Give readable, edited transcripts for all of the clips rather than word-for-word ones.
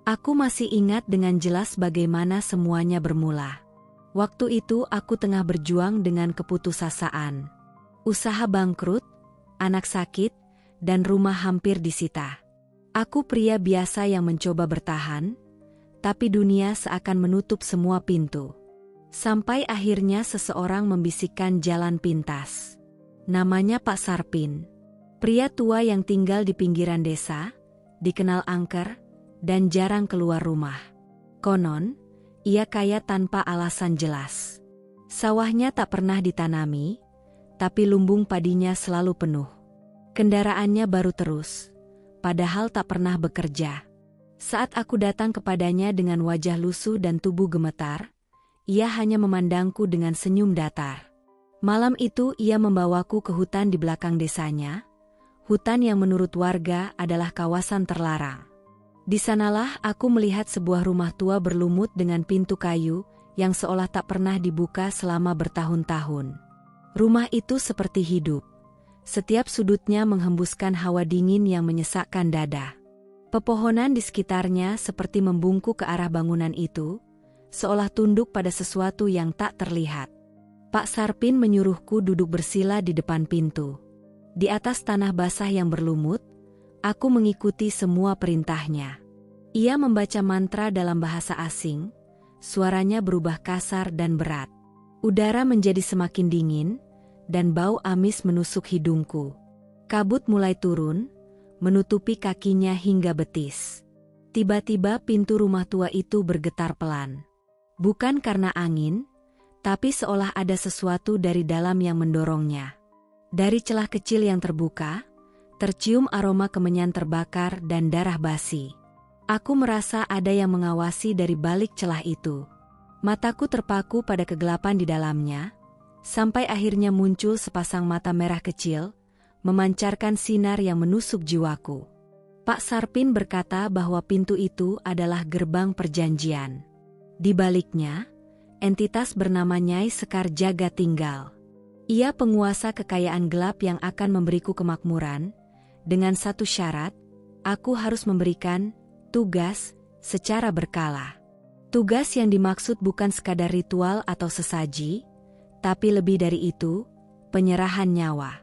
Aku masih ingat dengan jelas bagaimana semuanya bermula. Waktu itu aku tengah berjuang dengan keputusasaan. Usaha bangkrut, anak sakit, dan rumah hampir disita. Aku pria biasa yang mencoba bertahan, tapi dunia seakan menutup semua pintu. Sampai akhirnya seseorang membisikkan jalan pintas. Namanya Pak Sarpin. Pria tua yang tinggal di pinggiran desa, dikenal angker, dan jarang keluar rumah. Konon, ia kaya tanpa alasan jelas. Sawahnya tak pernah ditanami, tapi lumbung padinya selalu penuh. Kendaraannya baru terus, padahal tak pernah bekerja. Saat aku datang kepadanya dengan wajah lusuh dan tubuh gemetar, ia hanya memandangku dengan senyum datar. Malam itu ia membawaku ke hutan di belakang desanya, hutan yang menurut warga adalah kawasan terlarang. Di sanalah aku melihat sebuah rumah tua berlumut dengan pintu kayu yang seolah tak pernah dibuka selama bertahun-tahun. Rumah itu seperti hidup. Setiap sudutnya menghembuskan hawa dingin yang menyesakkan dada. Pepohonan di sekitarnya seperti membungkuk ke arah bangunan itu, seolah tunduk pada sesuatu yang tak terlihat. Pak Sarpin menyuruhku duduk bersila di depan pintu. Di atas tanah basah yang berlumut, aku mengikuti semua perintahnya. Ia membaca mantra dalam bahasa asing, suaranya berubah kasar dan berat. Udara menjadi semakin dingin, dan bau amis menusuk hidungku. Kabut mulai turun, menutupi kakinya hingga betis. Tiba-tiba pintu rumah tua itu bergetar pelan. Bukan karena angin, tapi seolah ada sesuatu dari dalam yang mendorongnya. Dari celah kecil yang terbuka, tercium aroma kemenyan terbakar dan darah basi. Aku merasa ada yang mengawasi dari balik celah itu. Mataku terpaku pada kegelapan di dalamnya, sampai akhirnya muncul sepasang mata merah kecil, memancarkan sinar yang menusuk jiwaku. Pak Sarpin berkata bahwa pintu itu adalah gerbang perjanjian. Di baliknya, entitas bernama Nyai Sekar Jaga tinggal. Ia penguasa kekayaan gelap yang akan memberiku kemakmuran, dengan satu syarat, aku harus memberikan tugas secara berkala. Tugas yang dimaksud bukan sekadar ritual atau sesaji, tapi lebih dari itu, penyerahan nyawa.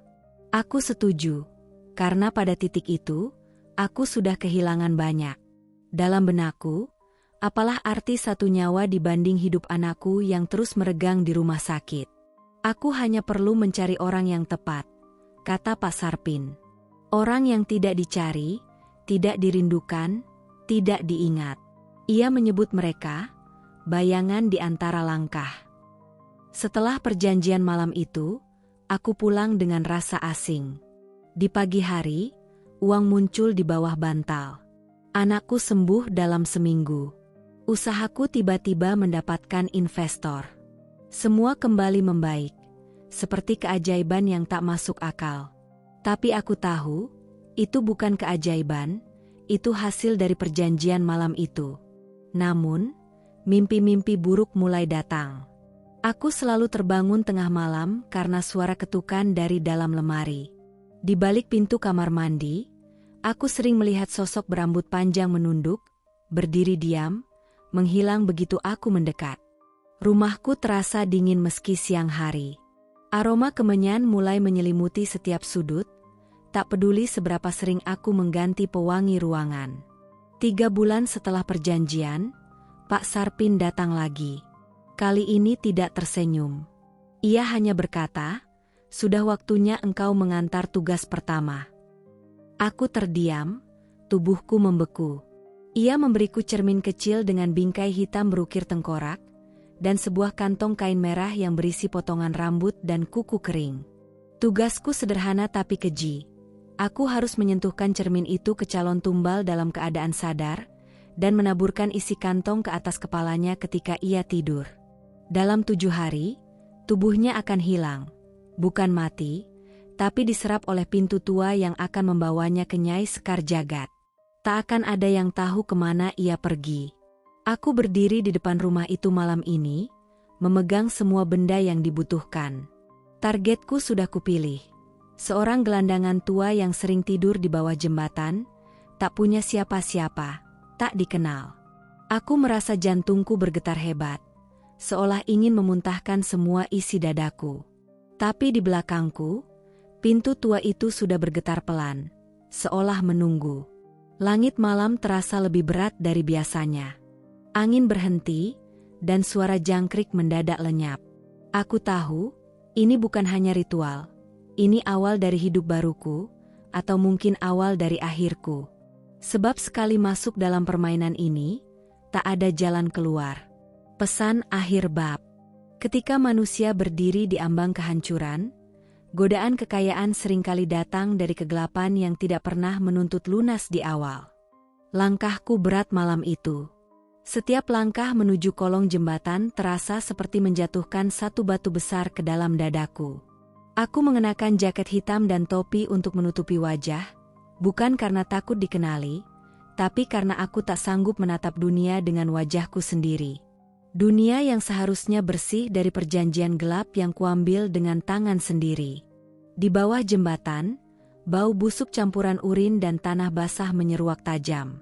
Aku setuju, karena pada titik itu, aku sudah kehilangan banyak. Dalam benakku, apalah arti satu nyawa dibanding hidup anakku yang terus meregang di rumah sakit. Aku hanya perlu mencari orang yang tepat, kata Pak Sarpin. Orang yang tidak dicari, tidak dirindukan, tidak diingat. Ia menyebut mereka, bayangan di antara langkah. Setelah perjanjian malam itu, aku pulang dengan rasa asing. Di pagi hari, uang muncul di bawah bantal. Anakku sembuh dalam seminggu. Usahaku tiba-tiba mendapatkan investor. Semua kembali membaik, seperti keajaiban yang tak masuk akal. Tapi aku tahu, itu bukan keajaiban, itu hasil dari perjanjian malam itu. Namun, mimpi-mimpi buruk mulai datang. Aku selalu terbangun tengah malam karena suara ketukan dari dalam lemari. Di balik pintu kamar mandi, aku sering melihat sosok berambut panjang menunduk, berdiri diam, menghilang begitu aku mendekat. Rumahku terasa dingin meski siang hari. Aroma kemenyan mulai menyelimuti setiap sudut, tak peduli seberapa sering aku mengganti pewangi ruangan. 3 bulan setelah perjanjian, Pak Sarpin datang lagi. Kali ini tidak tersenyum. Ia hanya berkata, "Sudah waktunya engkau mengantar tugas pertama." Aku terdiam, tubuhku membeku. Ia memberiku cermin kecil dengan bingkai hitam berukir tengkorak, dan sebuah kantong kain merah yang berisi potongan rambut dan kuku kering. Tugasku sederhana tapi keji. Aku harus menyentuhkan cermin itu ke calon tumbal dalam keadaan sadar, dan menaburkan isi kantong ke atas kepalanya ketika ia tidur. Dalam 7 hari, tubuhnya akan hilang, bukan mati, tapi diserap oleh pintu tua yang akan membawanya ke Nyai Sekar Jagat. Tak akan ada yang tahu kemana ia pergi. Aku berdiri di depan rumah itu malam ini, memegang semua benda yang dibutuhkan. Targetku sudah kupilih. Seorang gelandangan tua yang sering tidur di bawah jembatan, tak punya siapa-siapa, tak dikenal. Aku merasa jantungku bergetar hebat, seolah ingin memuntahkan semua isi dadaku. Tapi di belakangku, pintu tua itu sudah bergetar pelan, seolah menunggu. Langit malam terasa lebih berat dari biasanya. Angin berhenti, dan suara jangkrik mendadak lenyap. Aku tahu, ini bukan hanya ritual. Ini awal dari hidup baruku, atau mungkin awal dari akhirku. Sebab sekali masuk dalam permainan ini, tak ada jalan keluar. Pesan akhir bab. Ketika manusia berdiri di ambang kehancuran, godaan kekayaan seringkali datang dari kegelapan yang tidak pernah menuntut lunas di awal. Langkahku berat malam itu. Setiap langkah menuju kolong jembatan terasa seperti menjatuhkan satu batu besar ke dalam dadaku. Aku mengenakan jaket hitam dan topi untuk menutupi wajah, bukan karena takut dikenali, tapi karena aku tak sanggup menatap dunia dengan wajahku sendiri. Dunia yang seharusnya bersih dari perjanjian gelap yang kuambil dengan tangan sendiri. Di bawah jembatan, bau busuk campuran urin dan tanah basah menyeruak tajam.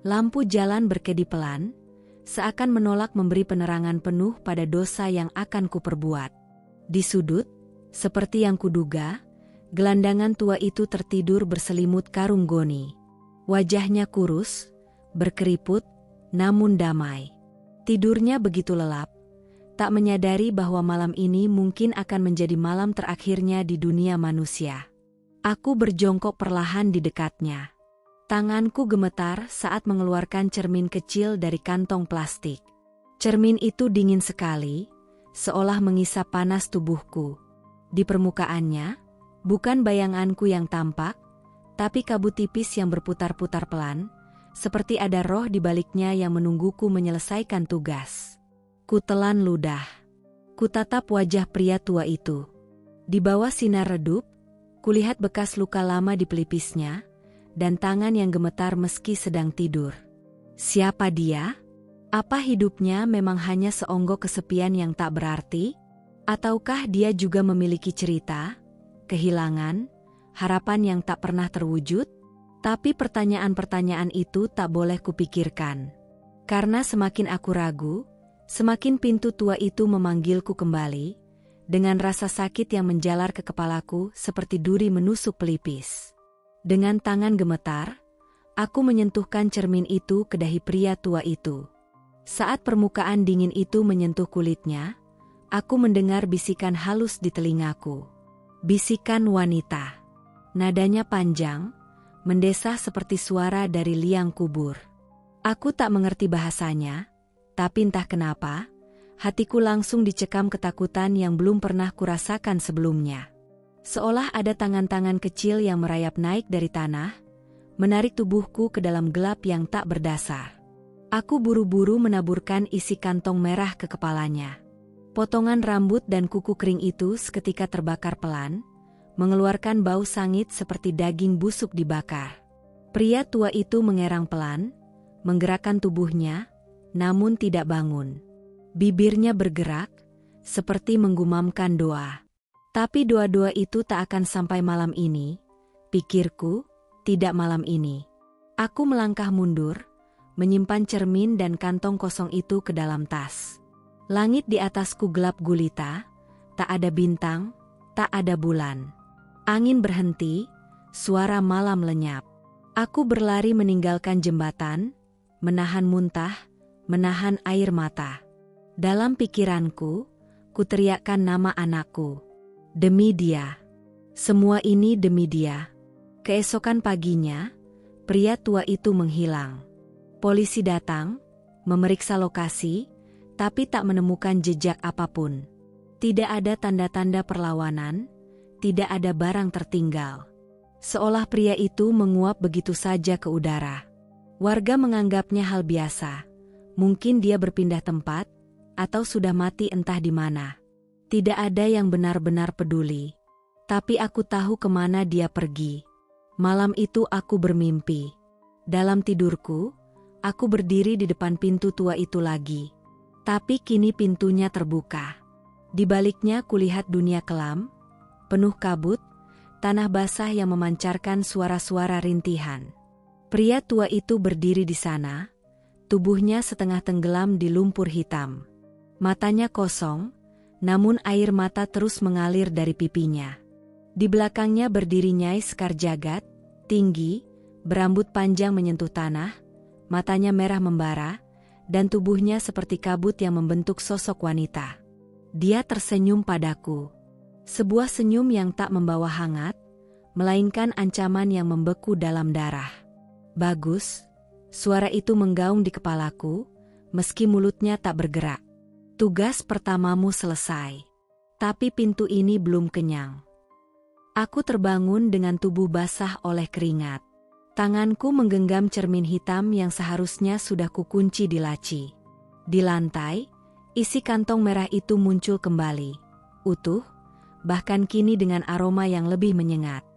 Lampu jalan berkedip pelan, seakan menolak memberi penerangan penuh pada dosa yang akan kuperbuat. Di sudut, seperti yang kuduga, gelandangan tua itu tertidur berselimut karung goni. Wajahnya kurus, berkeriput, namun damai. Tidurnya begitu lelap, tak menyadari bahwa malam ini mungkin akan menjadi malam terakhirnya di dunia manusia. Aku berjongkok perlahan di dekatnya. Tanganku gemetar saat mengeluarkan cermin kecil dari kantong plastik. Cermin itu dingin sekali, seolah mengisap panas tubuhku. Di permukaannya, bukan bayanganku yang tampak, tapi kabut tipis yang berputar-putar pelan, seperti ada roh di baliknya yang menungguku menyelesaikan tugas. Kutelan ludah. Kutatap wajah pria tua itu. Di bawah sinar redup, kulihat bekas luka lama di pelipisnya, dan tangan yang gemetar meski sedang tidur. Siapa dia? Apa hidupnya memang hanya seonggok kesepian yang tak berarti? Ataukah dia juga memiliki cerita, kehilangan, harapan yang tak pernah terwujud? Tapi pertanyaan-pertanyaan itu tak boleh kupikirkan. Karena semakin aku ragu, semakin pintu tua itu memanggilku kembali, dengan rasa sakit yang menjalar ke kepalaku seperti duri menusuk pelipis. Dengan tangan gemetar, aku menyentuhkan cermin itu ke dahi pria tua itu. Saat permukaan dingin itu menyentuh kulitnya, aku mendengar bisikan halus di telingaku. Bisikan wanita. Nadanya panjang, mendesah seperti suara dari liang kubur. Aku tak mengerti bahasanya, tapi entah kenapa, hatiku langsung dicekam ketakutan yang belum pernah kurasakan sebelumnya. Seolah ada tangan-tangan kecil yang merayap naik dari tanah, menarik tubuhku ke dalam gelap yang tak berdasar. Aku buru-buru menaburkan isi kantong merah ke kepalanya. Potongan rambut dan kuku kering itu seketika terbakar pelan, mengeluarkan bau sangit seperti daging busuk dibakar. Pria tua itu mengerang pelan, menggerakkan tubuhnya, namun tidak bangun. Bibirnya bergerak, seperti menggumamkan doa. Tapi doa-doa itu tak akan sampai malam ini, pikirku, tidak malam ini. Aku melangkah mundur, menyimpan cermin dan kantong kosong itu ke dalam tas. Langit di atasku gelap gulita, tak ada bintang, tak ada bulan. Angin berhenti, suara malam lenyap. Aku berlari meninggalkan jembatan, menahan muntah, menahan air mata. Dalam pikiranku, kuteriakkan nama anakku. Demi dia. Semua ini demi dia. Keesokan paginya, pria tua itu menghilang. Polisi datang, memeriksa lokasi, tapi tak menemukan jejak apapun. Tidak ada tanda-tanda perlawanan, tidak ada barang tertinggal. Seolah pria itu menguap begitu saja ke udara. Warga menganggapnya hal biasa. Mungkin dia berpindah tempat, atau sudah mati entah di mana. Tidak ada yang benar-benar peduli. Tapi aku tahu kemana dia pergi. Malam itu aku bermimpi. Dalam tidurku, aku berdiri di depan pintu tua itu lagi. Tapi kini pintunya terbuka. Di baliknya kulihat dunia kelam, penuh kabut, tanah basah yang memancarkan suara-suara rintihan. Pria tua itu berdiri di sana, tubuhnya setengah tenggelam di lumpur hitam. Matanya kosong, namun air mata terus mengalir dari pipinya. Di belakangnya berdiri Nyai Sekar Jagad, tinggi, berambut panjang menyentuh tanah, matanya merah membara, dan tubuhnya seperti kabut yang membentuk sosok wanita. Dia tersenyum padaku. Sebuah senyum yang tak membawa hangat, melainkan ancaman yang membeku dalam darah. Bagus, suara itu menggaung di kepalaku, meski mulutnya tak bergerak. Tugas pertamamu selesai. Tapi pintu ini belum kenyang. Aku terbangun dengan tubuh basah oleh keringat. Tanganku menggenggam cermin hitam yang seharusnya sudah kukunci di laci. Di lantai, isi kantong merah itu muncul kembali. Utuh, bahkan kini dengan aroma yang lebih menyengat.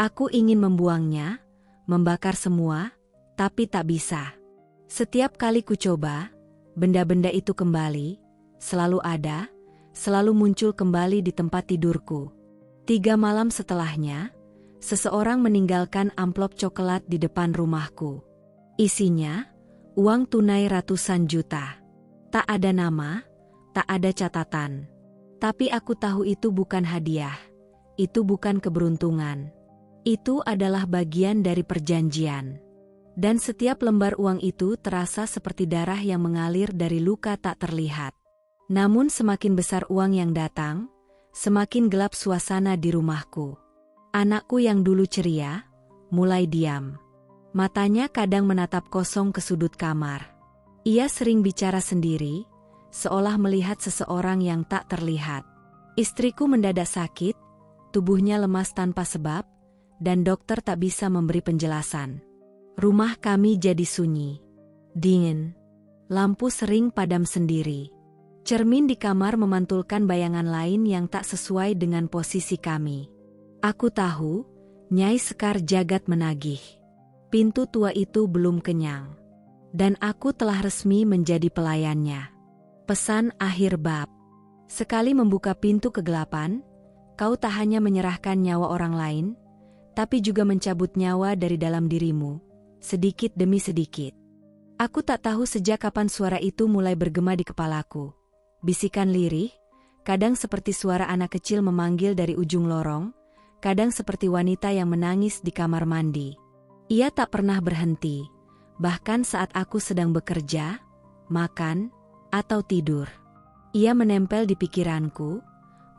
Aku ingin membuangnya, membakar semua, tapi tak bisa. Setiap kali ku coba, benda-benda itu kembali, selalu ada, selalu muncul kembali di tempat tidurku. 3 malam setelahnya, seseorang meninggalkan amplop coklat di depan rumahku. Isinya, uang tunai ratusan juta. Tak ada nama, tak ada catatan. Tapi aku tahu itu bukan hadiah. Itu bukan keberuntungan. Itu adalah bagian dari perjanjian. Dan setiap lembar uang itu terasa seperti darah yang mengalir dari luka tak terlihat. Namun semakin besar uang yang datang, semakin gelap suasana di rumahku. Anakku yang dulu ceria, mulai diam. Matanya kadang menatap kosong ke sudut kamar. Ia sering bicara sendiri, seolah melihat seseorang yang tak terlihat. Istriku mendadak sakit, tubuhnya lemas tanpa sebab, dan dokter tak bisa memberi penjelasan. Rumah kami jadi sunyi, dingin. Lampu sering padam sendiri. Cermin di kamar memantulkan bayangan lain yang tak sesuai dengan posisi kami. Aku tahu, Nyai Sekar Jagad menagih. Pintu tua itu belum kenyang. Dan aku telah resmi menjadi pelayannya. Pesan akhir bab. Sekali membuka pintu kegelapan, kau tak hanya menyerahkan nyawa orang lain, tapi juga mencabut nyawa dari dalam dirimu, sedikit demi sedikit. Aku tak tahu sejak kapan suara itu mulai bergema di kepalaku. Bisikan lirih, kadang seperti suara anak kecil memanggil dari ujung lorong, kadang seperti wanita yang menangis di kamar mandi. Ia tak pernah berhenti, bahkan saat aku sedang bekerja, makan, atau tidur. Ia menempel di pikiranku,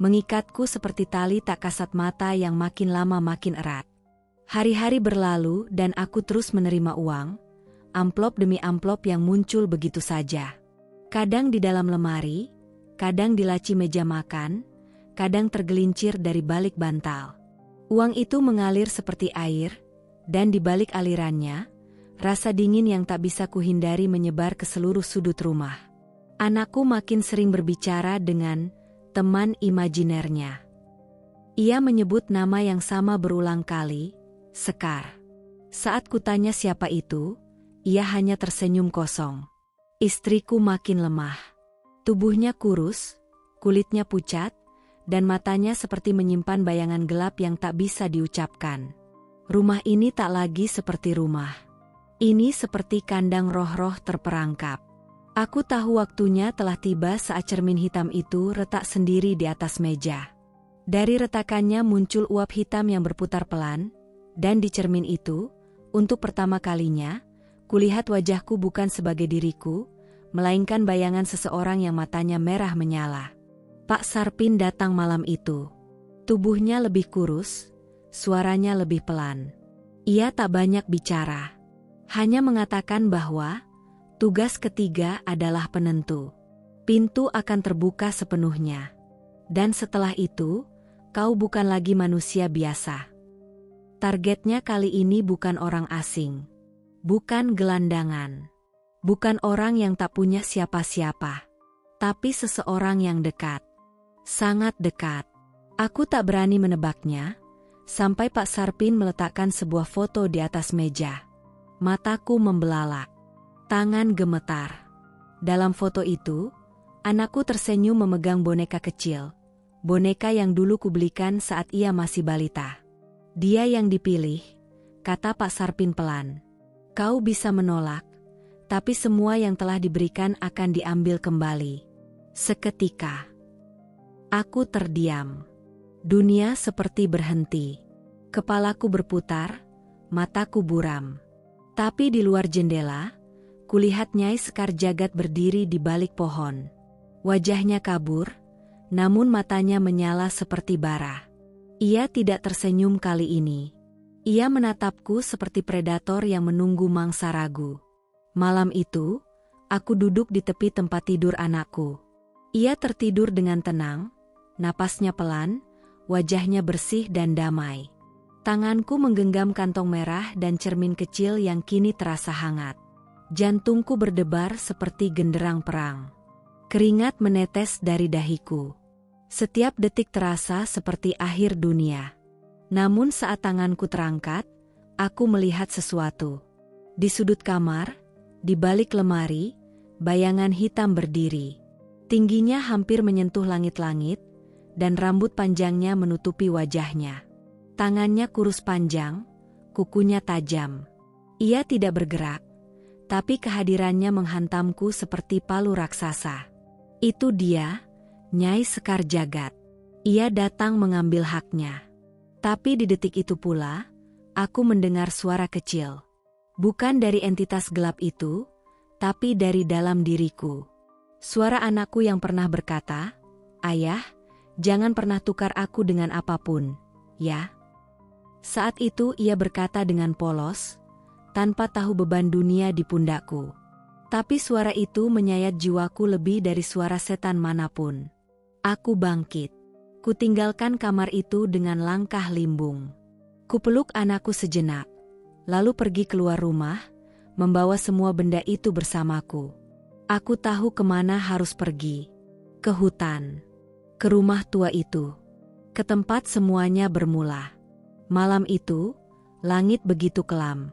mengikatku seperti tali tak kasat mata yang makin lama makin erat. Hari-hari berlalu dan aku terus menerima uang, amplop demi amplop yang muncul begitu saja. Kadang di dalam lemari, kadang di laci meja makan, kadang tergelincir dari balik bantal. Uang itu mengalir seperti air, dan di balik alirannya, rasa dingin yang tak bisa kuhindari menyebar ke seluruh sudut rumah. Anakku makin sering berbicara dengan teman imajinernya. Ia menyebut nama yang sama berulang kali, Sekar. Saat kutanya siapa itu, ia hanya tersenyum kosong. Istriku makin lemah. Tubuhnya kurus, kulitnya pucat, dan matanya seperti menyimpan bayangan gelap yang tak bisa diucapkan. Rumah ini tak lagi seperti rumah. Ini seperti kandang roh-roh terperangkap. Aku tahu waktunya telah tiba saat cermin hitam itu retak sendiri di atas meja. Dari retakannya muncul uap hitam yang berputar pelan, dan di cermin itu, untuk pertama kalinya, kulihat wajahku bukan sebagai diriku, melainkan bayangan seseorang yang matanya merah menyala. Pak Sarpin datang malam itu. Tubuhnya lebih kurus, suaranya lebih pelan. Ia tak banyak bicara. Hanya mengatakan bahwa tugas ketiga adalah penentu. Pintu akan terbuka sepenuhnya. Dan setelah itu, kau bukan lagi manusia biasa. Targetnya kali ini bukan orang asing. Bukan gelandangan. Bukan orang yang tak punya siapa-siapa. Tapi seseorang yang dekat. Sangat dekat. Aku tak berani menebaknya, sampai Pak Sarpin meletakkan sebuah foto di atas meja. Mataku membelalak. Tangan gemetar. Dalam foto itu, anakku tersenyum memegang boneka kecil. Boneka yang dulu kubelikan saat ia masih balita. Dia yang dipilih, kata Pak Sarpin pelan. Kau bisa menolak, Tapi semua yang telah diberikan akan diambil kembali. Seketika, aku terdiam. Dunia seperti berhenti. Kepalaku berputar, mataku buram. Tapi di luar jendela, kulihat Nyai Sekar Jagad berdiri di balik pohon. Wajahnya kabur, namun matanya menyala seperti bara. Ia tidak tersenyum kali ini. Ia menatapku seperti predator yang menunggu mangsa ragu. Malam itu, aku duduk di tepi tempat tidur anakku. Ia tertidur dengan tenang, napasnya pelan, wajahnya bersih dan damai. Tanganku menggenggam kantong merah dan cermin kecil yang kini terasa hangat. Jantungku berdebar seperti genderang perang. Keringat menetes dari dahiku. Setiap detik terasa seperti akhir dunia. Namun saat tanganku terangkat, aku melihat sesuatu. Di sudut kamar, di balik lemari, bayangan hitam berdiri. Tingginya hampir menyentuh langit-langit, dan rambut panjangnya menutupi wajahnya. Tangannya kurus panjang, kukunya tajam. Ia tidak bergerak, tapi kehadirannya menghantamku seperti palu raksasa. Itu dia, Nyai Sekar Jagad. Ia datang mengambil haknya. Tapi di detik itu pula, aku mendengar suara kecil. Bukan dari entitas gelap itu, tapi dari dalam diriku. Suara anakku yang pernah berkata, "Ayah, jangan pernah tukar aku dengan apapun, ya." Saat itu ia berkata dengan polos, tanpa tahu beban dunia di pundakku. Tapi suara itu menyayat jiwaku lebih dari suara setan manapun. Aku bangkit. Kutinggalkan kamar itu dengan langkah limbung. Kupeluk anakku sejenak, lalu pergi keluar rumah, membawa semua benda itu bersamaku. Aku tahu kemana harus pergi. Ke hutan. Ke rumah tua itu. Ke tempat semuanya bermula. Malam itu, langit begitu kelam.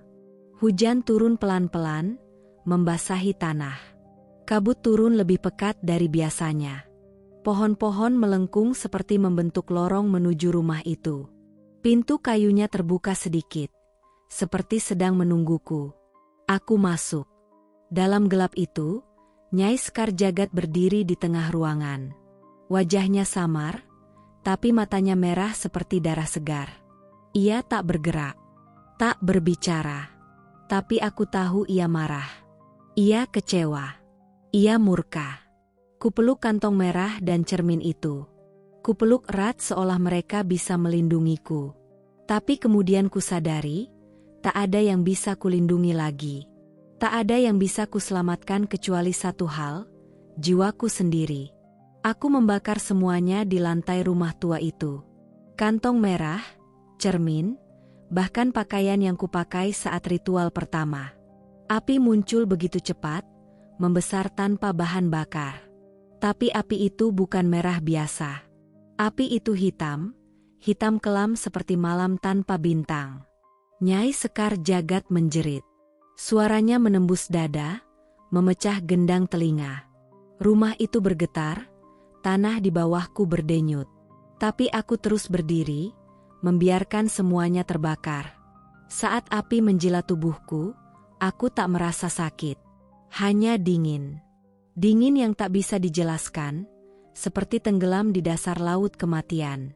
Hujan turun pelan-pelan, membasahi tanah. Kabut turun lebih pekat dari biasanya. Pohon-pohon melengkung seperti membentuk lorong menuju rumah itu. Pintu kayunya terbuka sedikit, seperti sedang menungguku. Aku masuk. Dalam gelap itu, Nyai Sekar Jagad berdiri di tengah ruangan. Wajahnya samar, tapi matanya merah seperti darah segar. Ia tak bergerak, tak berbicara. Tapi aku tahu ia marah. Ia kecewa. Ia murka. Kupeluk kantong merah dan cermin itu. Kupeluk erat seolah mereka bisa melindungiku. Tapi kemudian kusadari, tak ada yang bisa kulindungi lagi. Tak ada yang bisa kuselamatkan kecuali satu hal, jiwaku sendiri. Aku membakar semuanya di lantai rumah tua itu. Kantong merah, cermin, bahkan pakaian yang kupakai saat ritual pertama. Api muncul begitu cepat, membesar tanpa bahan bakar. Tapi api itu bukan merah biasa. Api itu hitam, hitam kelam seperti malam tanpa bintang. Nyai Sekar Jagad menjerit. Suaranya menembus dada, memecah gendang telinga. Rumah itu bergetar, tanah di bawahku berdenyut. Tapi aku terus berdiri, membiarkan semuanya terbakar. Saat api menjilat tubuhku, aku tak merasa sakit. Hanya dingin. Dingin yang tak bisa dijelaskan, seperti tenggelam di dasar laut kematian.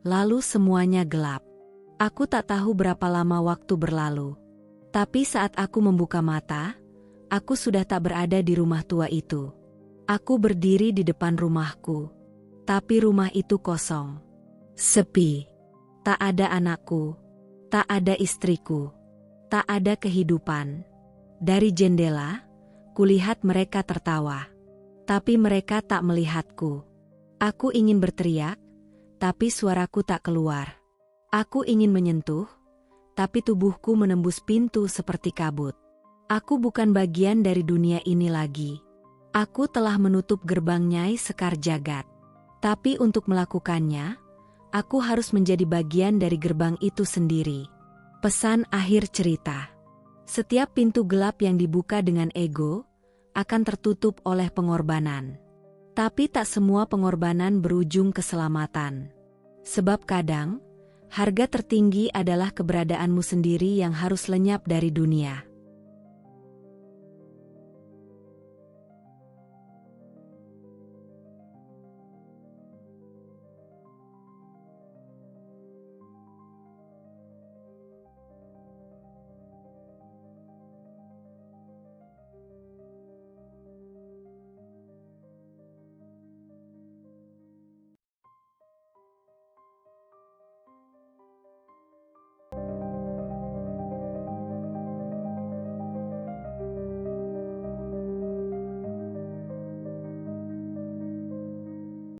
Lalu semuanya gelap. Aku tak tahu berapa lama waktu berlalu. Tapi saat aku membuka mata, aku sudah tak berada di rumah tua itu. Aku berdiri di depan rumahku. Tapi rumah itu kosong. Sepi. Tak ada anakku. Tak ada istriku. Tak ada kehidupan. Dari jendela, kulihat mereka tertawa. Tapi mereka tak melihatku. Aku ingin berteriak, tapi suaraku tak keluar. Aku ingin menyentuh, tapi tubuhku menembus pintu seperti kabut. Aku bukan bagian dari dunia ini lagi. Aku telah menutup gerbang Nyai Sekar Jagad. Tapi untuk melakukannya, aku harus menjadi bagian dari gerbang itu sendiri. Pesan akhir cerita. Setiap pintu gelap yang dibuka dengan ego, akan tertutup oleh pengorbanan. Tapi tak semua pengorbanan berujung keselamatan. Sebab kadang, harga tertinggi adalah keberadaanmu sendiri yang harus lenyap dari dunia.